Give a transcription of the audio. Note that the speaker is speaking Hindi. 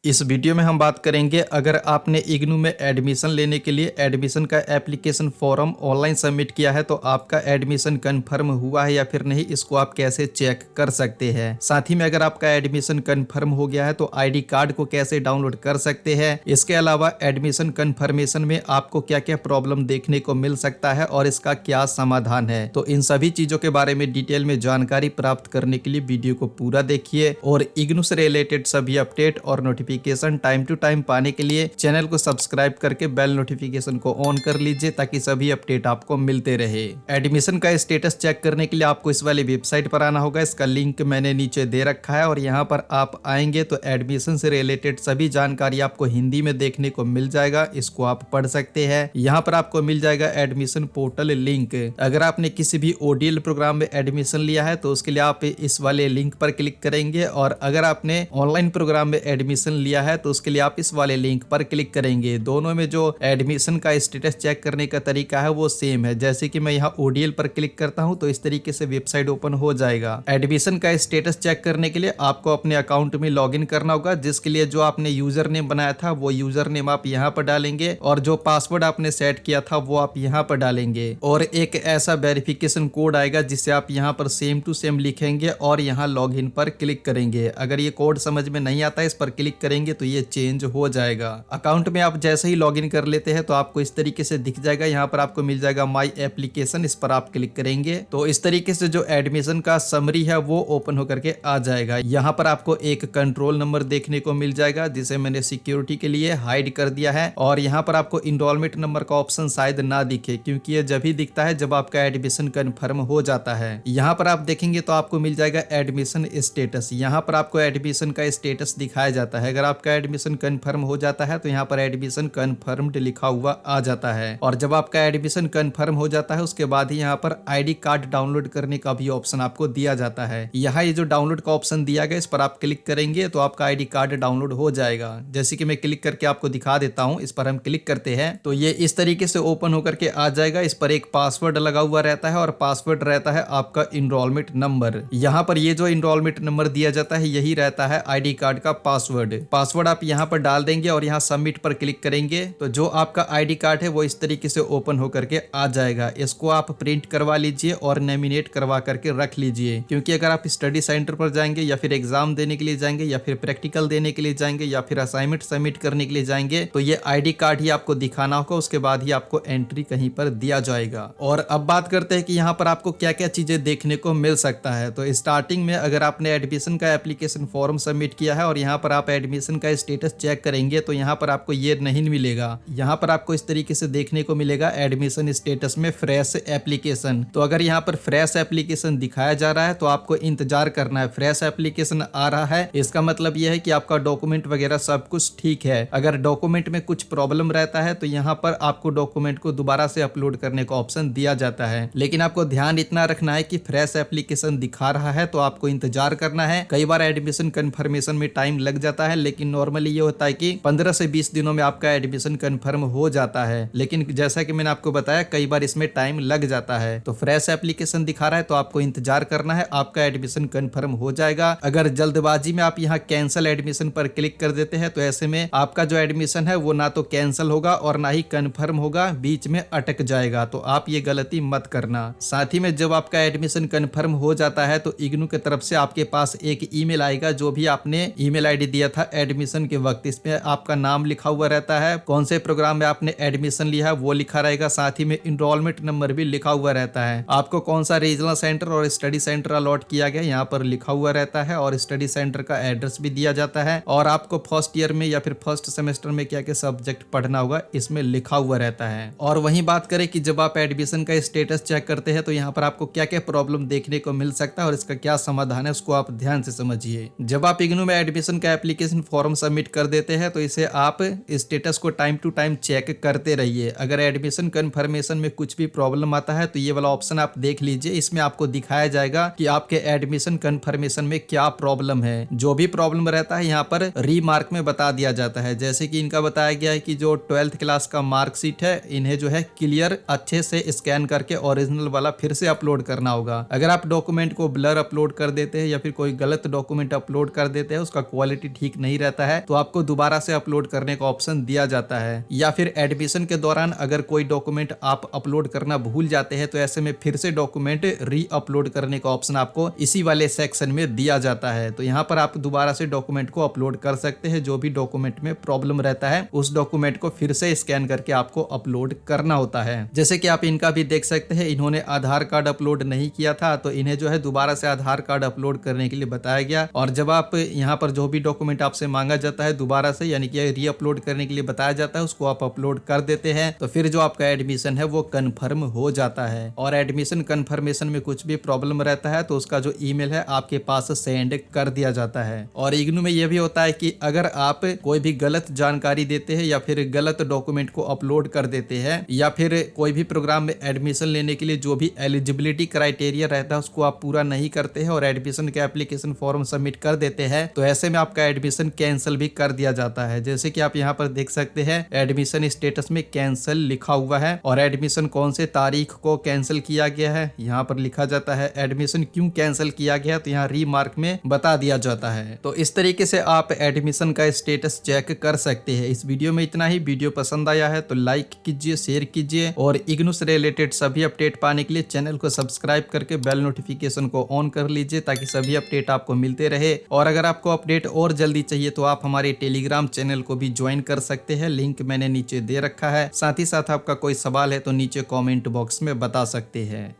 इस वीडियो में हम बात करेंगे अगर आपने इग्नू में एडमिशन लेने के लिए एडमिशन का एप्लीकेशन फॉर्म ऑनलाइन सबमिट किया है तो आपका एडमिशन कंफर्म हुआ है या फिर नहीं, इसको आप कैसे चेक कर सकते हैं। साथ ही में अगर आपका एडमिशन कंफर्म हो गया है तो आईडी कार्ड को कैसे डाउनलोड कर सकते हैं। इसके अलावा एडमिशन कंफर्मेशन में आपको क्या क्या प्रॉब्लम देखने को मिल सकता है और इसका क्या समाधान है, तो इन सभी चीजों के बारे में डिटेल में जानकारी प्राप्त करने के लिए वीडियो को पूरा देखिए और इग्नू से रिलेटेड सभी अपडेट और नोटिफिकेशन टाइम टू टाइम पाने के लिए चैनल को सब्सक्राइब करके बेल नोटिफिकेशन को ऑन कर लीजिए ताकि सभी अपडेट आपको मिलते रहे। एडमिशन का स्टेटस चेक करने के लिए आपको इस वाली वेबसाइट पर आना होगा। इसका लिंक मैंने नीचे दे रखा है और यहाँ पर आप आएंगे तो एडमिशन से रिलेटेड सभी जानकारी आपको हिंदी में देखने को मिल जाएगा, इसको आप पढ़ सकते हैं। यहाँ पर आपको मिल जाएगा एडमिशन पोर्टल लिंक। अगर आपने किसी भी ओडीएल प्रोग्राम में एडमिशन लिया है तो उसके लिए आप इस वाले लिंक पर क्लिक करेंगे और अगर आपने ऑनलाइन प्रोग्राम में एडमिशन लिया है तो उसके लिए आप इस वाले लिंक पर क्लिक करेंगे। दोनों में जो एडमिशन का स्टेटस चेक करने का तरीका है वो सेम है। जैसे कि मैं यहाँ ओडीएल पर क्लिक करता हूँ तो इस तरीके से वेबसाइट ओपन हो जाएगा। एडमिशन का स्टेटस चेक करने के लिए आपको अपने अकाउंट में लॉगिन करना होगा, जिसके लिए जो आपने यूजर नेम बनाया था वो यूजर नेम आप यहाँ पर डालेंगे और जो पासवर्ड आपने सेट किया था वो आप यहाँ पर डालेंगे और एक ऐसा वेरिफिकेशन कोड आएगा जिसे आप यहाँ पर सेम टू सेम लिखेंगे और यहाँ लॉगिन पर क्लिक करेंगे। अगर ये कोड समझ में नहीं आता है, इस पर क्लिक करेंगे तो ये चेंज हो जाएगा। अकाउंट में आप जैसे ही लॉगिन कर लेते हैं तो आपको इस तरीके से दिख जाएगा। यहाँ पर आपको मिल जाएगा माई एप्लीकेशन, इस पर आप क्लिक करेंगे तो इस तरीके से जो एडमिशन का समरी है वो ओपन होकर के आ जाएगा। यहाँ पर आपको एक कंट्रोल नंबर देखने को मिल जाएगा जिसे मैंने सिक्योरिटी के लिए हाइड कर दिया है और यहाँ पर आपको इनरोलमेंट नंबर का ऑप्शन शायद ना दिखे क्योंकि ये जब ही दिखता है जब आपका एडमिशन कंफर्म हो जाता है। यहाँ पर आप देखेंगे तो आपको मिल जाएगा एडमिशन स्टेटस। यहाँ पर आपको एडमिशन का स्टेटस दिखाया जाता है। अगर आपका एडमिशन कंफर्म हो जाता है तो यहाँ पर एडमिशन कंफर्म्ड लिखा हुआ आ जाता है और जब आपका एडमिशन कंफर्म हो जाता है उसके बाद ही यहाँ पर आईडी कार्ड डाउनलोड करने का भी ऑप्शन आपको दिया जाता है। यहाँ ये जो डाउनलोड का ऑप्शन दिया गया इस पर आप क्लिक करेंगे तो आपका आईडी कार्ड डाउनलोड हो जाएगा। जैसे कि मैं क्लिक करके आपको दिखा देता हूँ, इस पर हम क्लिक करते हैं तो ये इस तरीके से ओपन होकर के आ जाएगा। इस पर एक पासवर्ड लगा हुआ रहता है और पासवर्ड रहता है आपका इनरोलमेंट नंबर। यहाँ पर ये जो इनरोलमेंट नंबर दिया जाता है यही रहता है आईडी कार्ड का पासवर्ड आप यहाँ पर डाल देंगे और यहाँ सबमिट पर क्लिक करेंगे तो जो आपका आईडी कार्ड है वो इस तरीके से ओपन होकर के आ जाएगा। इसको आप प्रिंट करवा लीजिए और लेमिनेट करवा करके रख लीजिए क्योंकि अगर आप स्टडी सेंटर पर जाएंगे या फिर एग्जाम देने के लिए जाएंगे या फिर प्रैक्टिकल देने के लिए जाएंगे या फिर असाइनमेंट सबमिट करने के लिए जाएंगे तो ये आईडी कार्ड ही आपको दिखाना होगा, उसके बाद ही आपको एंट्री कहीं पर दिया जाएगा। और अब बात करते हैं कि यहाँ पर आपको क्या क्या चीजें देखने को मिल सकता है। तो स्टार्टिंग में अगर आपने एडमिशन का एप्लीकेशन फॉर्म सबमिट किया है और यहाँ पर आप एडमिशन का स्टेटस चेक करेंगे तो यहाँ पर आपको ये नहीं मिलेगा। यहाँ पर आपको इस तरीके से देखने को मिलेगा एडमिशन स्टेटस में फ्रेश एप्लीकेशन। तो अगर यहाँ पर फ्रेश एप्लीकेशन दिखाया जा रहा है तो आपको इंतजार करना है। फ्रेश एप्लीकेशन आ रहा है इसका मतलब यह है कि आपका डॉक्यूमेंट वगैरह सब कुछ ठीक है। अगर डॉक्यूमेंट में कुछ प्रॉब्लम रहता है तो यहाँ पर आपको डॉक्यूमेंट को दोबारा से अपलोड करने का ऑप्शन दिया जाता है, लेकिन आपको ध्यान इतना रखना है कि फ्रेश एप्लीकेशन दिखा रहा है तो आपको इंतजार करना है। कई बार एडमिशन कंफर्मेशन में टाइम लग जाता है, लेकिन नॉर्मली ये होता है कि 15 से 20 दिनों में आपका एडमिशन कंफर्म हो जाता है, लेकिन जैसा कि मैंने आपको बताया कई बार इसमें टाइम लग जाता है। तो फ्रेश एप्लीकेशन दिखा रहा है तो आपको इंतजार करना है, आपका एडमिशन कंफर्म हो जाएगा। अगर जल्दबाजी में आप यहाँ कैंसिल एडमिशन पर क्लिक कर देते हैं तो ऐसे में आपका जो एडमिशन है वो ना तो कैंसिल होगा और ना ही कंफर्म होगा, बीच में अटक जाएगा। तो आप ये गलती मत करना। साथ ही में जब आपका एडमिशन कंफर्म हो जाता है तो इग्नू की तरफ से आपके पास एक ईमेल आएगा, जो भी आपने ईमेल आईडी दिया था एडमिशन के वक्त, इसमें आपका नाम लिखा हुआ रहता है, कौन से प्रोग्राम में आपने एडमिशन लिया है वो लिखा रहेगा, साथ ही में इनरोलमेंट नंबर भी लिखा हुआ रहता है। आपको कौन सा रीजनल सेंटर और स्टडी सेंटर अलॉट किया गया यहाँ पर लिखा हुआ रहता है और स्टडी सेंटर का एड्रेस भी दिया जाता है और आपको फर्स्ट ईयर में या फिर फर्स्ट सेमेस्टर में क्या क्या सब्जेक्ट पढ़ना होगा इसमें लिखा हुआ रहता है। और वहीं बात करें कि जब आप एडमिशन का स्टेटस चेक करते हैं तो यहाँ पर आपको क्या क्या प्रॉब्लम देखने को मिल सकता है और इसका क्या समाधान है उसको आप ध्यान से समझिए। जब आप इग्नू में एडमिशन का एप्लीकेशन फॉर्म सबमिट कर देते हैं तो इसे आप स्टेटस को टाइम टू टाइम चेक करते रहिए। अगर एडमिशन कंफर्मेशन में कुछ भी प्रॉब्लम आता है तो ये वाला ऑप्शन आप देख लीजिए, इसमें आपको दिखाया जाएगा कि आपके एडमिशन कंफर्मेशन में क्या प्रॉब्लम है। जो भी प्रॉब्लम रहता है यहाँ पर रीमार्क में बता दिया जाता है। जैसे कि इनका बताया गया है कि जो 12th क्लास का मार्कशीट है इन्हें जो है क्लियर अच्छे से स्कैन करके ओरिजिनल वाला फिर से अपलोड करना होगा। अगर आप डॉक्यूमेंट को ब्लर अपलोड कर देते हैं या फिर कोई गलत डॉक्यूमेंट अपलोड कर देते हैं, उसका क्वालिटी ठीक नहीं रहता है तो आपको दोबारा से अपलोड करने का ऑप्शन दिया जाता है। या फिर एडमिशन के दौरान अगर कोई डॉक्यूमेंट आप अपलोड करना भूल जाते हैं तो ऐसे में फिर से डॉक्यूमेंट री अपलोड करने का ऑप्शन आपको इसी वाले सेक्शन में दिया जाता है। तो यहाँ पर आप दोबारा से डॉक्यूमेंट को अपलोड कर सकते हैं। जो भी डॉक्यूमेंट में प्रॉब्लम रहता है उस डॉक्यूमेंट को फिर से स्कैन करके आपको अपलोड करना होता है। जैसे कि आप इनका भी देख सकते हैं, इन्होंने आधार कार्ड अपलोड नहीं किया था तो इन्हें जो है दोबारा से आधार कार्ड अपलोड करने के लिए बताया गया। और जब आप यहाँ पर जो भी डॉक्यूमेंट आपसे मांगा जाता है दोबारा से यानी कि री अपलोड करने के लिए बताया जाता है उसको आप अपलोड कर देते हैं तो फिर जो आपका एडमिशन है वो कंफर्म हो जाता है। और एडमिशन कंफर्मेशन में कुछ भी प्रॉब्लम रहता है तो उसका जो ईमेल है आपके पास सेंड कर दिया जाता है। और इग्नू में यह भी होता है कि अगर आप कोई भी गलत जानकारी देते हैं या फिर गलत डॉक्यूमेंट को अपलोड कर देते हैं या फिर कोई भी प्रोग्राम में एडमिशन लेने के लिए जो भी एलिजिबिलिटी क्राइटेरिया रहता है उसको आप पूरा नहीं करते हैं और एडमिशन के एप्लीकेशन फॉर्म सबमिट कर देते हैं तो ऐसे में आपका एडमिशन कैंसिल भी कर दिया जाता है। जैसे कि आप यहाँ पर देख सकते हैं एडमिशन स्टेटस में कैंसिल लिखा हुआ है और एडमिशन कौन से तारीख को कैंसिल किया गया है यहाँ पर लिखा जाता है। एडमिशन क्यों कैंसिल किया गया तो यहाँ रीमार्क में बता दिया जाता है। तो इस तरीके से आप एडमिशन का स्टेटस चेक कर सकते हैं। इस वीडियो में इतना ही। वीडियो पसंद आया है तो लाइक कीजिए, शेयर कीजिए और इग्नू से रिलेटेड सभी अपडेट पाने के लिए चैनल को सब्सक्राइब करके बेल नोटिफिकेशन को ऑन कर लीजिए ताकि सभी अपडेट आपको मिलते रहे। और अगर आपको अपडेट और जल्दी चाहिए तो आप हमारे टेलीग्राम चैनल को भी ज्वाइन कर सकते हैं, लिंक मैंने नीचे दे रखा है। साथ ही साथ आपका कोई सवाल है तो नीचे कमेंट बॉक्स में बता सकते हैं।